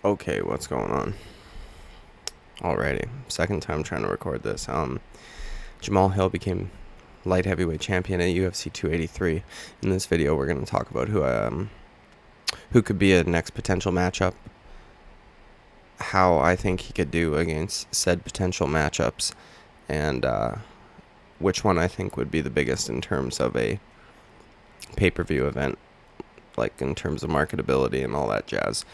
Okay, what's going on? Alrighty, second time trying to record this. Jamahal Hill became light heavyweight champion at UFC 283. In this video, we're going to talk about who could be a next potential matchup, how I think he could do against said potential matchups, and which one I think would be the biggest in terms of a pay-per-view event, like in terms of marketability and all that jazz.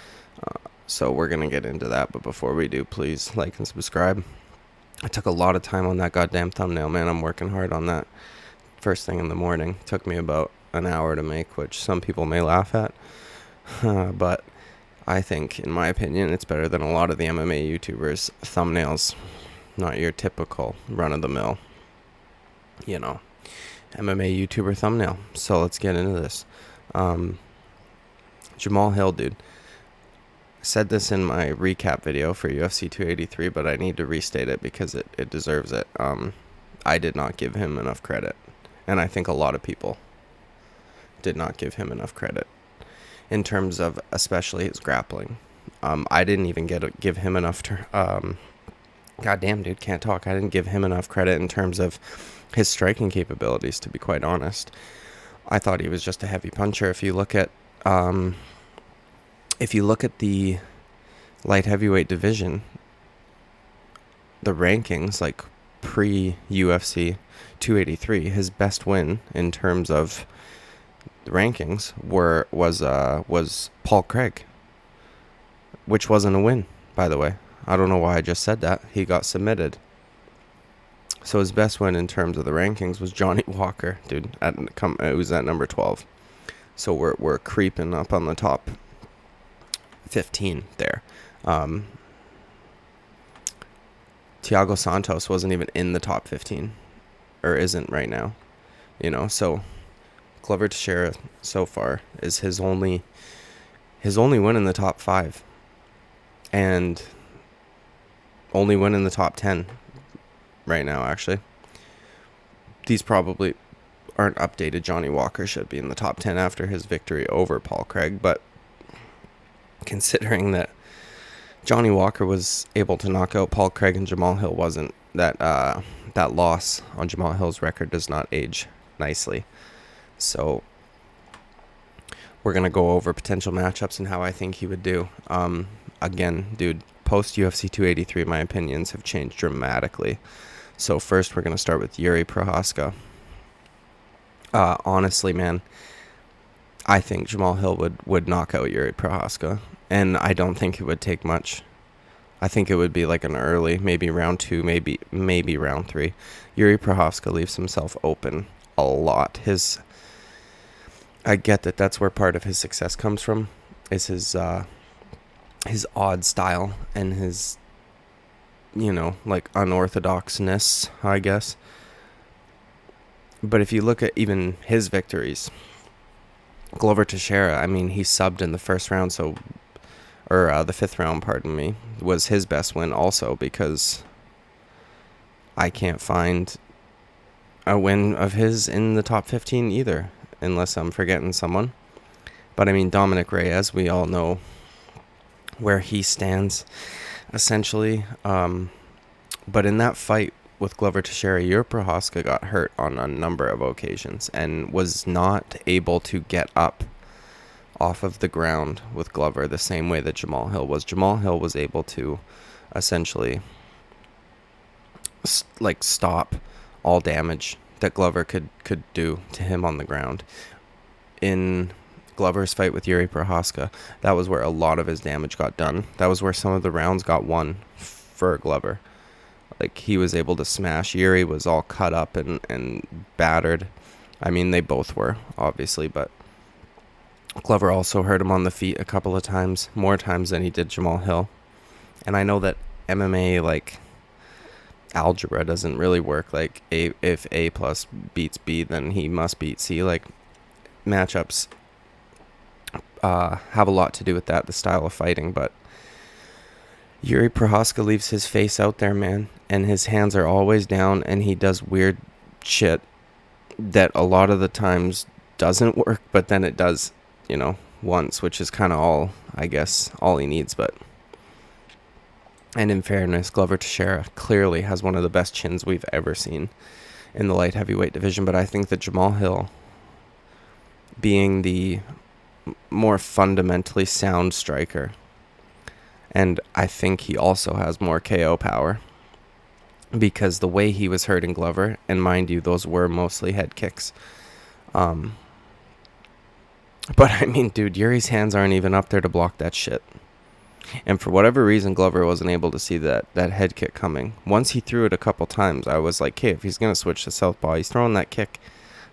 So we're going to get into that, but before we do, please like and subscribe. I took a lot of time on that goddamn thumbnail, man. I'm working hard on that first thing in the morning. Took me about an hour to make, which some people may laugh at. But I think, in my opinion, it's better than a lot of the MMA YouTubers' thumbnails. Not your typical run-of-the-mill, MMA YouTuber thumbnail. So let's get into this. Jamahal Hill, dude. Said this in my recap video for UFC 283, but I need to restate it because it deserves it. I did not give him enough credit, and I think a lot of people did not give him enough credit in terms of especially his grappling. I didn't even give him enough goddamn, dude, can't talk. I didn't give him enough credit in terms of his striking capabilities, to be quite honest. I thought he was just a heavy puncher. If you look at the light heavyweight division, the rankings, like pre-UFC 283, his best win in terms of the rankings was Paul Craig, which wasn't a win, by the way. I don't know why I just said that. He got submitted. So his best win in terms of the rankings was Johnny Walker, dude. It was at number 12. So we're creeping up on the top 15 there. Thiago Santos wasn't even in the top 15, or isn't right now, so Glover Teixeira so far is his only win in the top 5, and only win in the top 10 right now. Actually, these probably aren't updated. Johnny Walker should be in the top 10 after his victory over Paul Craig, but considering that Johnny Walker was able to knock out Paul Craig and Jamahal Hill wasn't, that loss on Jamahal Hill's record does not age nicely. So we're going to go over potential matchups and how I think he would do. Again, dude, post UFC 283, my opinions have changed dramatically. So first we're going to start with Yuri Prochazka. Honestly, man, I think Jamahal Hill would knock out Yuri Prochazka, and I don't think it would take much. I think it would be like an early, maybe round 2, maybe round 3. Yuri Prochazka leaves himself open a lot. I get that that's where part of his success comes from, is his odd style and his, like unorthodoxness, I guess. But if you look at even his victories, Glover Teixeira, I mean, he subbed in the first round, the fifth round, pardon me, was his best win also, because I can't find a win of his in the top 15 either, unless I'm forgetting someone. But I mean, Dominic Reyes, we all know where he stands, essentially. But in that fight with Glover Teixeira, Yuri Prochazka got hurt on a number of occasions and was not able to get up off of the ground with Glover the same way that Jamahal Hill was. Jamahal Hill was able to essentially stop all damage that Glover could do to him on the ground. In Glover's fight with Yuri Prochazka, that was where a lot of his damage got done. That was where some of the rounds got won for Glover. Like, he was able to smash. Yuri was all cut up and battered. I mean, they both were, obviously, but Glover also hurt him on the feet a couple of times, more times than he did Jamahal Hill. And I know that MMA, like, algebra doesn't really work. Like, if A plus beats B, then he must beat C. Like, matchups have a lot to do with that, the style of fighting, but Yuri Prochazka leaves his face out there, man, and his hands are always down, and he does weird shit that a lot of the times doesn't work, but then it does, once, which is kind of all he needs. But And in fairness, Glover Teixeira clearly has one of the best chins we've ever seen in the light heavyweight division. But I think that Jamahal Hill, being the more fundamentally sound striker, and I think he also has more KO power, because the way he was hurting Glover, and mind you, those were mostly head kicks. But I mean, dude, Yuri's hands aren't even up there to block that shit. And for whatever reason, Glover wasn't able to see that head kick coming. Once he threw it a couple times, I was like, okay, if he's going to switch to southpaw, he's throwing that kick,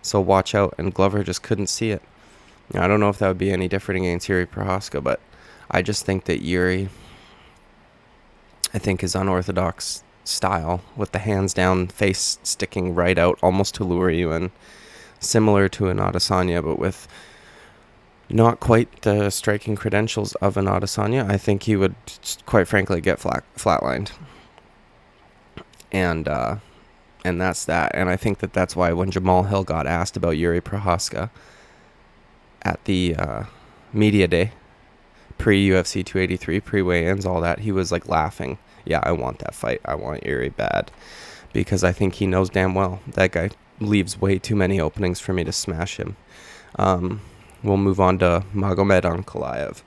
so watch out. And Glover just couldn't see it. Now, I don't know if that would be any different against Yuri Prochazka, but I just think that Yuri, I think his unorthodox style with the hands down, face sticking right out, almost to lure you in, similar to an Adesanya, but with not quite the striking credentials of an Adesanya, I think he would, quite frankly, get flatlined. And that's that. And I think that that's why when Jamahal Hill got asked about Yuri Prochazka at the media day, pre-UFC 283, pre-weigh-ins, all that, he was like laughing. Yeah, I want that fight. I want Yuri bad. Because I think he knows damn well that guy leaves way too many openings for me to smash him. We'll move on to Magomed Ankalaev.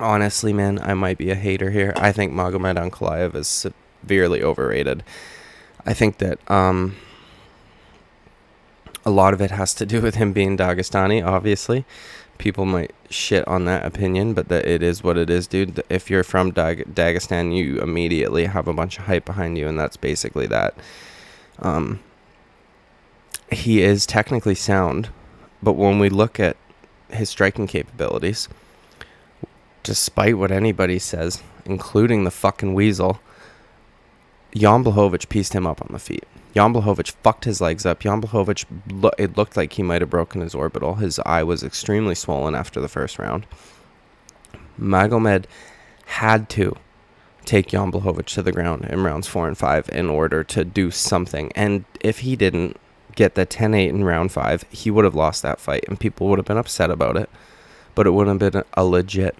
Honestly, man, I might be a hater here. I think Magomed Ankalaev is severely overrated. I think that a lot of it has to do with him being Dagestani, obviously. People might shit on that opinion, but that it is what it is, dude. If you're from Dagestan, you immediately have a bunch of hype behind you, and that's basically that. He is technically sound, but when we look at his striking capabilities, despite what anybody says, including the fucking weasel, Jan Blachowicz pieced him up on the feet. Jan Blachowicz fucked his legs up. Jan Blachowicz, it looked like he might have broken his orbital. His eye was extremely swollen after the first round. Magomed had to take Jan Blachowicz to the ground in rounds 4 and 5 in order to do something. And if he didn't get the 10-8 in round 5, he would have lost that fight, and people would have been upset about it. But it would have been a legit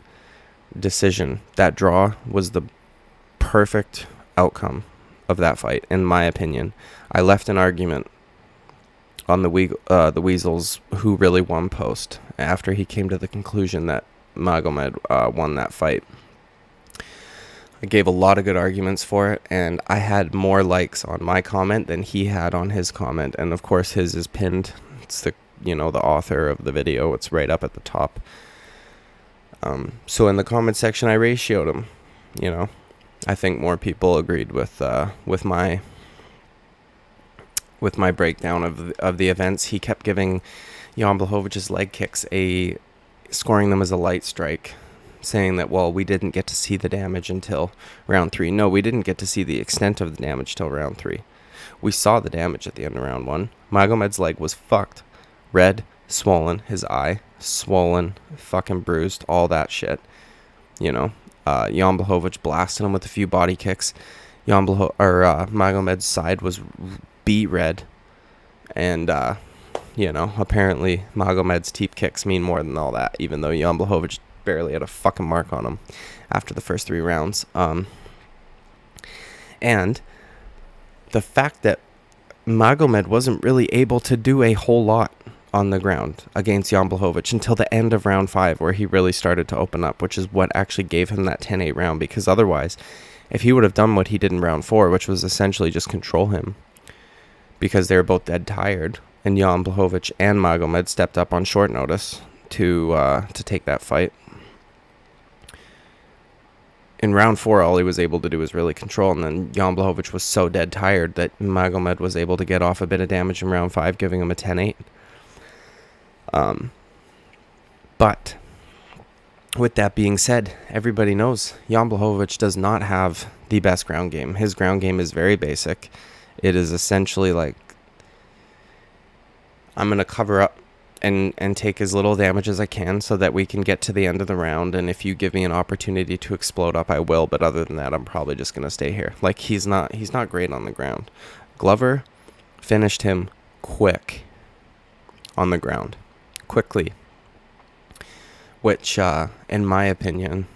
decision. That draw was the perfect outcome of that fight, in my opinion. I left an argument on the Weasels who really won post after he came to the conclusion that Magomed won that fight. I gave a lot of good arguments for it, and I had more likes on my comment than he had on his comment. And of course, his is pinned. It's the author of the video. It's right up at the top. So in the comment section, I ratioed him. I think more people agreed with my breakdown of the events. He kept giving Jan Blachowicz leg kicks scoring them as a light strike, saying that, well, we didn't get to see the damage until round 3. No, we didn't get to see the extent of the damage till round 3. We saw the damage at the end of round 1. Magomed's leg was fucked. Red, swollen, his eye, swollen, fucking bruised, all that shit. Jan Blachowicz blasted him with a few body kicks. Magomed's side was beet red. And, apparently Magomed's teep kicks mean more than all that, even though Jan Blachowicz barely had a fucking mark on him after the first 3 rounds. And the fact that Magomed wasn't really able to do a whole lot on the ground against Jan Blachowicz until the end of round 5, where he really started to open up, which is what actually gave him that 10-8 round. Because otherwise, if he would have done what he did in round 4, which was essentially just control him, because they were both dead tired, and Jan Blachowicz and Magomed stepped up on short notice to take that fight. In round 4, all he was able to do was really control, and then Jan Blachowicz was so dead tired that Magomed was able to get off a bit of damage in round 5, giving him a 10-8. But with that being said, everybody knows Jan Blachowicz does not have the best ground game. His ground game is very basic. It is essentially like, I'm going to cover up and take as little damage as I can so that we can get to the end of the round, and if you give me an opportunity to explode up, I will, but other than that, I'm probably just going to stay here. Like, he's not great on the ground. Glover finished him quick on the ground. Quickly. Which, in my opinion,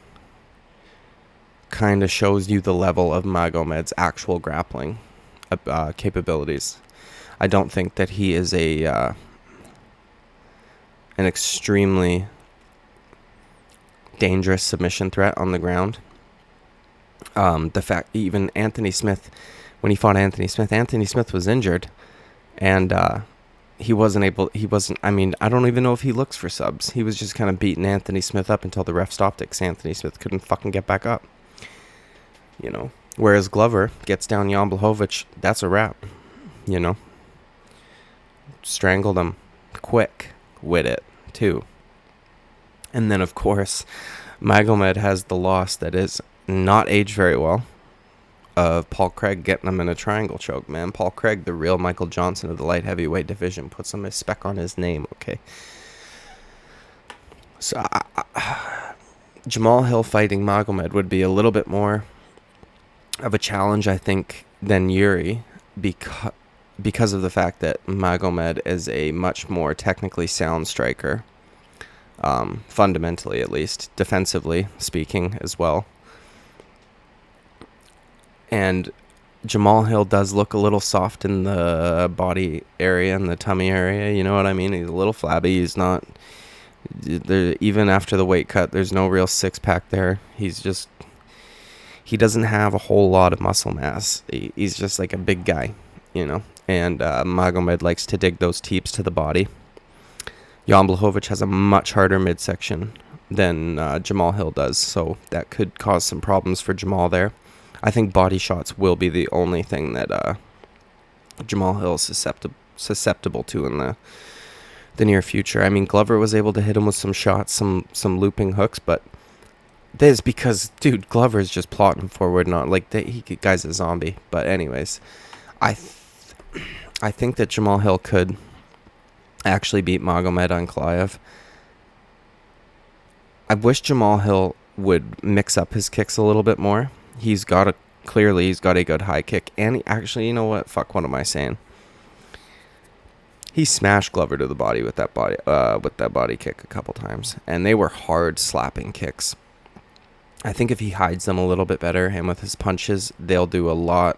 kind of shows you the level of Magomed's actual grappling capabilities. I don't think that he is an extremely dangerous submission threat on the ground. The fact, even Anthony Smith, when he fought Anthony Smith was injured, and he wasn't, I mean, I don't even know if he looks for subs. He was just kind of beating Anthony Smith up until the ref stopped it, because Anthony Smith couldn't fucking get back up. You know, whereas Glover gets down Jan Blachowicz, that's a wrap. You know, strangled him quick with it too. And then of course Magomed has the loss that is not aged very well of Paul Craig getting him in a triangle choke, man. Paul Craig, the real Michael Johnson of the light heavyweight division, put some respect on his name, okay? So Jamahal Hill fighting Magomed would be a little bit more of a challenge, I think, than Yuri, because of the fact that Magomed is a much more technically sound striker, fundamentally at least, defensively speaking as well. And Jamahal Hill does look a little soft in the body area and the tummy area, you know what I mean? He's a little flabby. He's not, even after the weight cut, there's no real six-pack there. He doesn't have a whole lot of muscle mass. He's just like a big guy, you know? And Magomed likes to dig those teeps to the body. Jan Blachowicz has a much harder midsection than Jamahal Hill does, so that could cause some problems for Jamahal there. I think body shots will be the only thing that Jamahal Hill is susceptible to in the near future. I mean, Glover was able to hit him with some shots, some looping hooks, but this is because, dude, Glover is just plotting forward, not like guy's a zombie. But anyways, I think that Jamahal Hill could actually beat Magomed Ankalaev. I wish Jamahal Hill would mix up his kicks a little bit more. He's got a good high kick, and he actually, you know what? Fuck, what am I saying? He smashed Glover to the body with that body kick a couple times, and they were hard slapping kicks. I think if he hides them a little bit better, and with his punches, they'll do a lot.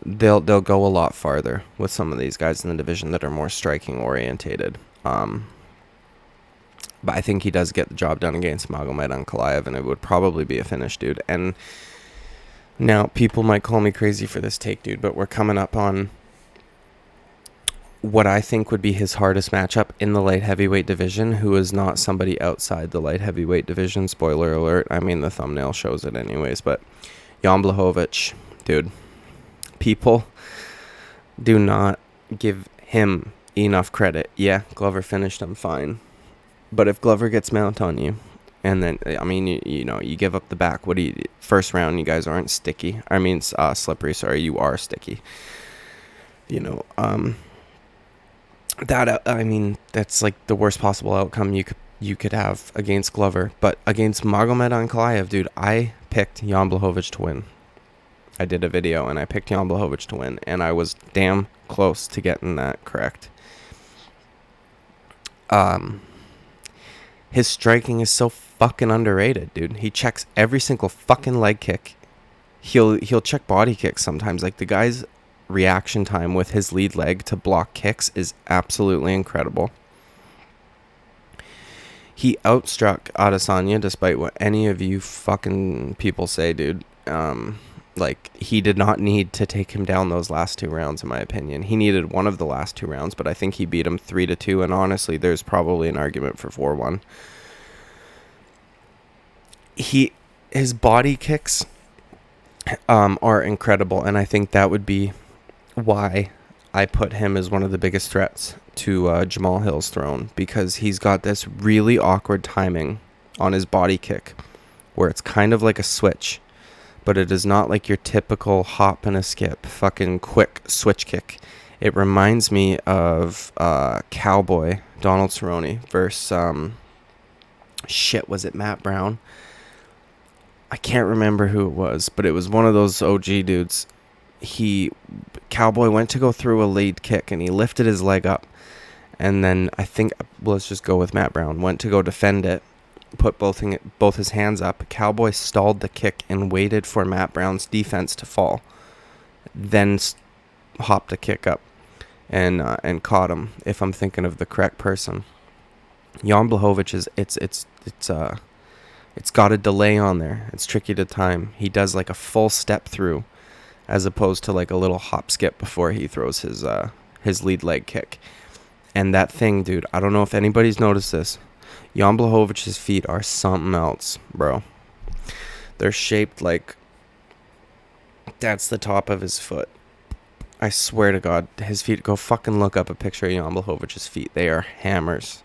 They'll go a lot farther with some of these guys in the division that are more striking orientated. But I think he does get the job done against Magomed Ankalaev, and it would probably be a finish, dude. And now people might call me crazy for this take, dude, but we're coming up on what I think would be his hardest matchup in the light heavyweight division, who is not somebody outside the light heavyweight division. Spoiler alert. I mean, the thumbnail shows it anyways, but Jan Blachowicz, dude. People do not give him enough credit. Yeah, Glover finished him fine. But if Glover gets mount on you, and then, I mean, you know, you give up the back, first round, you guys aren't sticky. I mean, slippery, sorry, you are sticky. You know, that's like the worst possible outcome you could have against Glover. But against Magomed Ankalaev, dude, I picked Jan Blachowicz to win. I did a video, and I picked Jan Blachowicz to win, and I was damn close to getting that correct. His striking is so fucking underrated, dude. He checks every single fucking leg kick. He'll check body kicks sometimes. Like, the guy's reaction time with his lead leg to block kicks is absolutely incredible. He outstruck Adesanya, despite what any of you fucking people say, dude. Like, he did not need to take him down those last 2 rounds, in my opinion. He needed one of the last 2 rounds, but I think he beat him 3-2, and honestly, there's probably an argument for 4-1. His body kicks are incredible, and I think that would be why I put him as one of the biggest threats to Jamahal Hill's throne, because he's got this really awkward timing on his body kick, where it's kind of like a switch. But it is not like your typical hop and a skip, fucking quick switch kick. It reminds me of Cowboy, Donald Cerrone, versus, was it Matt Brown? I can't remember who it was, but it was one of those OG dudes. Cowboy went to go through a lead kick, and he lifted his leg up. And then let's just go with Matt Brown, went to go defend it. put both his hands up. Cowboy stalled the kick and waited for Matt Brown's defense to fall, then hopped the kick up and caught him. If I'm thinking of the correct person, Jan Blachowicz is it's got a delay on there. It's tricky to time. He does like a full step through, as opposed to like a little hop skip before he throws his lead leg kick. And that thing, dude, I don't know if anybody's noticed this. Jan Blachowicz's feet are something else, bro. They're shaped like that's the top of his foot. I swear to God, his feet. Go fucking look up a picture of Jan Blachowicz's feet. They are hammers.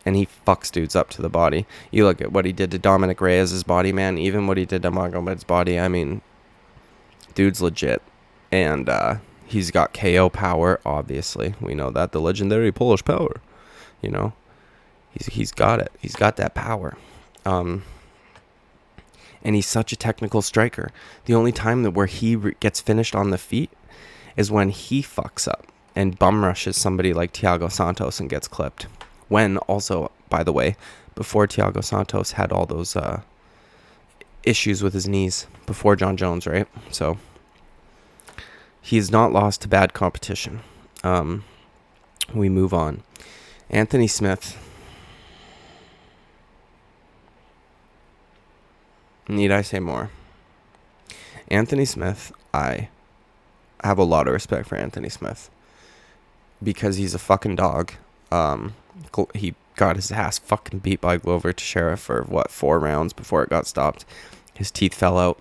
And he fucks dudes up to the body. You look at what he did to Dominic Reyes' body, man. Even what he did to Magomed's body. I mean, dude's legit. And he's got KO power, obviously. We know that. The legendary Polish power. You know, he's got it. He's got that power. And he's such a technical striker. The only time that where he gets finished on the feet is when he fucks up and bum rushes somebody like Thiago Santos and gets clipped. When also, by the way, before Thiago Santos had all those issues with his knees, before John Jones, right? So he's not lost to bad competition. We move on. Anthony Smith. Need I say more? Anthony Smith, I have a lot of respect for Anthony Smith because he's a fucking dog. He got his ass fucking beat by Glover Teixeira for 4 rounds before it got stopped. His teeth fell out.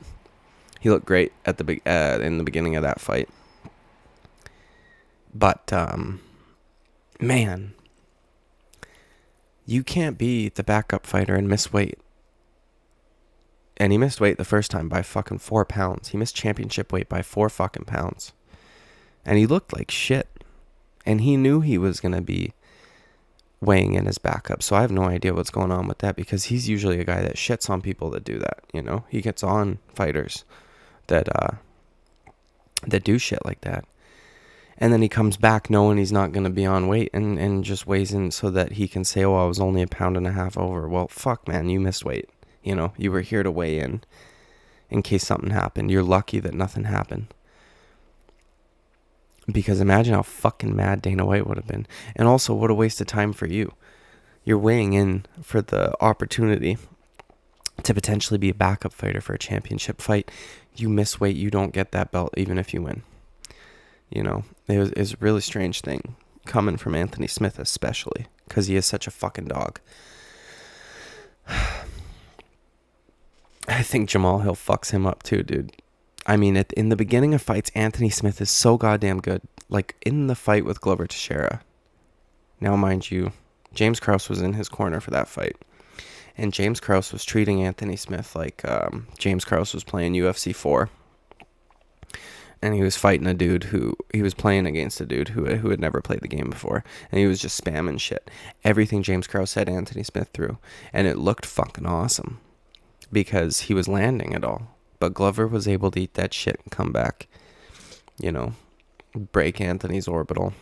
He looked great at in the beginning of that fight. But man, you can't be the backup fighter and miss weight. And he missed weight the first time by fucking 4 pounds. He missed championship weight by 4 fucking pounds. And he looked like shit. And he knew he was going to be weighing in his backup. So I have no idea what's going on with that, because he's usually a guy that shits on people that do that, you know? He gets on fighters that do shit like that. And then he comes back knowing he's not going to be on weight and just weighs in so that he can say, oh, I was only 1.5 pounds over. Well, fuck, man, you missed weight. You know, you were here to weigh in case something happened. You're lucky that nothing happened. Because imagine how fucking mad Dana White would have been. And also, what a waste of time for you. You're weighing in for the opportunity to potentially be a backup fighter for a championship fight. You miss weight, you don't get that belt even if you win. You know, it was a really strange thing coming from Anthony Smith, especially because he is such a fucking dog. I think Jamahal Hill fucks him up too, dude. I mean, in the beginning of fights, Anthony Smith is so goddamn good. Like, in the fight with Glover Teixeira. Now, mind you, James Krause was in his corner for that fight. And James Krause was treating Anthony Smith like James Krause was playing UFC 4. And he was fighting a dude he was playing against a dude who had never played the game before. And he was just spamming shit. Everything James Krause said, Anthony Smith threw. And it looked fucking awesome. Because he was landing it all. But Glover was able to eat that shit and come back. You know, break Anthony's orbital.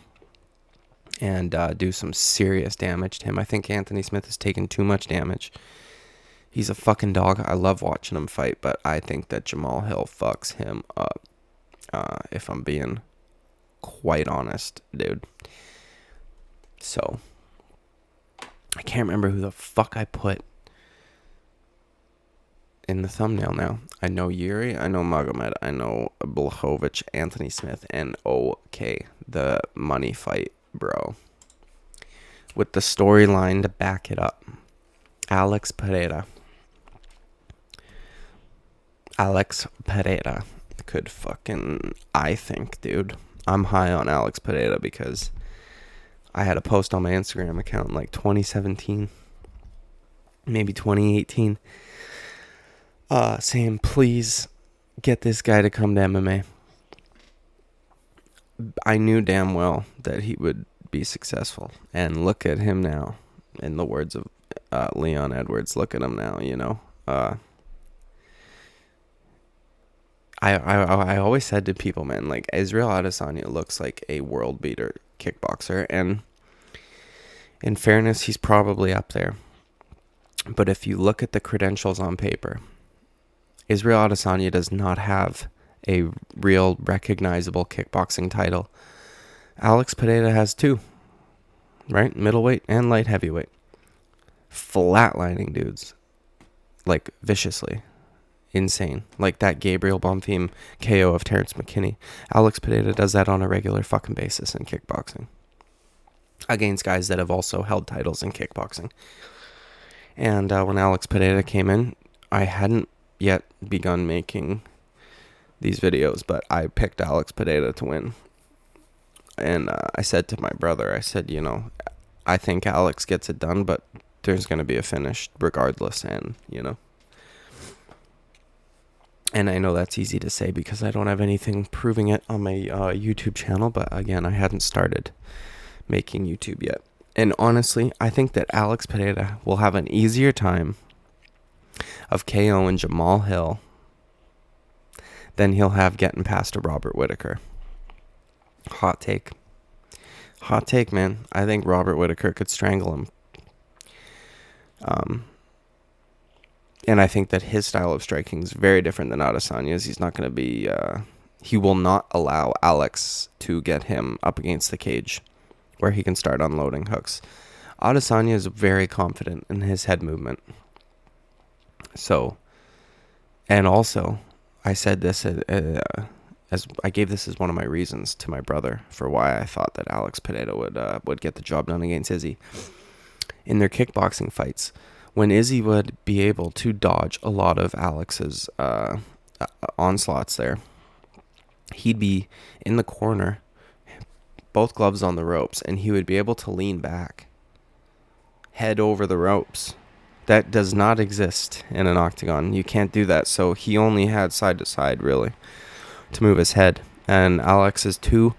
And do some serious damage to him. I think Anthony Smith has taken too much damage. He's a fucking dog. I love watching him fight. But I think that Jamahal Hill fucks him up. If I'm being quite honest, dude. So, I can't remember who the fuck I put in the thumbnail now. I know Yuri, I know Magomed, I know Blachowicz, Anthony Smith, and okay, the money fight, bro. With the storyline to back it up. Alex Pereira could fucking, I think, dude. I'm high on Alex Pereira because I had a post on my Instagram account in like 2017, maybe 2018, saying, please get this guy to come to MMA. I knew damn well that he would be successful. And look at him now. In the words of Leon Edwards, look at him now, you know. I always said to people, man, like, Israel Adesanya looks like a world beater kickboxer, and in fairness, he's probably up there. But if you look at the credentials on paper, Israel Adesanya does not have a real recognizable kickboxing title. Alex Pereira has two, right? Middleweight and light heavyweight. Flatlining dudes, like viciously. Insane. Like that Gabriel Bonfim KO of Terrence McKinney. Alex Pereira does that on a regular fucking basis in kickboxing. Against guys that have also held titles in kickboxing. And when Alex Pereira came in, I hadn't yet begun making these videos, but I picked Alex Pereira to win. And I said to my brother, I said, I think Alex gets it done, but there's going to be a finish regardless. And, and I know that's easy to say because I don't have anything proving it on my YouTube channel. But again, I hadn't started making YouTube yet. And honestly, I think that Alex Pereira will have an easier time of KOing Jamahal Hill than he'll have getting past a Robert Whittaker. Hot take. Hot take, man. I think Robert Whittaker could strangle him. And I think that his style of striking is very different than Adesanya's. He's not going to be... he will not allow Alex to get him up against the cage where he can start unloading hooks. Adesanya is very confident in his head movement. So, and also, I said this as I gave this as one of my reasons to my brother for why I thought that Alex Pereira would get the job done against Izzy. In their kickboxing fights, when Izzy would be able to dodge a lot of Alex's onslaughts there, he'd be in the corner, both gloves on the ropes, and he would be able to lean back, head over the ropes. That does not exist in an octagon. You can't do that. So he only had side to side, really, to move his head. And Alex is too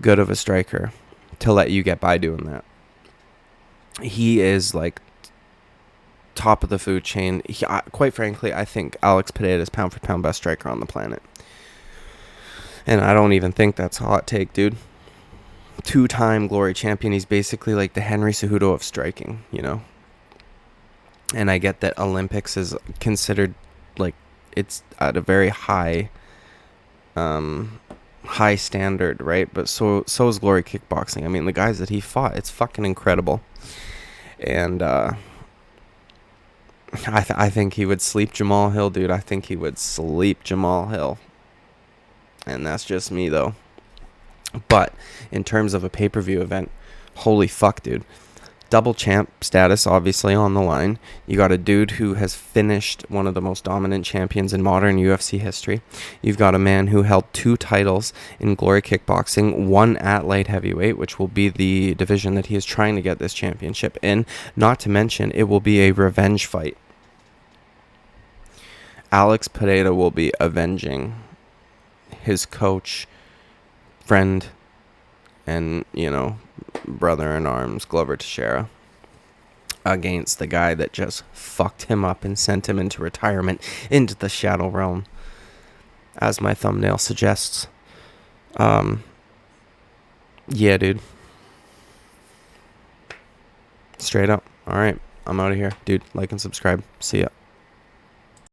good of a striker to let you get by doing that. He is like top of the food chain. Quite frankly, I think Alex Pereira is pound for pound best striker on the planet. And I don't even think that's a hot take, dude. 2-time glory champion. He's basically like the Henry Cejudo of striking, And I get that Olympics is considered like it's at a very high standard, right? But so is glory kickboxing. I mean, the guys that he fought, it's fucking incredible. And I think he would sleep Jamahal Hill, dude. I think he would sleep Jamahal Hill. And that's just me, though. But in terms of a pay-per-view event, holy fuck, dude. Double champ status, obviously, on the line. You got a dude who has finished one of the most dominant champions in modern UFC history. You've got a man who held 2 titles in glory kickboxing, one at light heavyweight, which will be the division that he is trying to get this championship in. Not to mention, it will be a revenge fight. Alex Pereira will be avenging his coach, friend, and, brother in arms, Glover Teixeira, against the guy that just fucked him up and sent him into retirement, into the shadow realm, as my thumbnail suggests. Yeah, dude. Straight up. All right, I'm out of here. Dude, like and subscribe. See ya.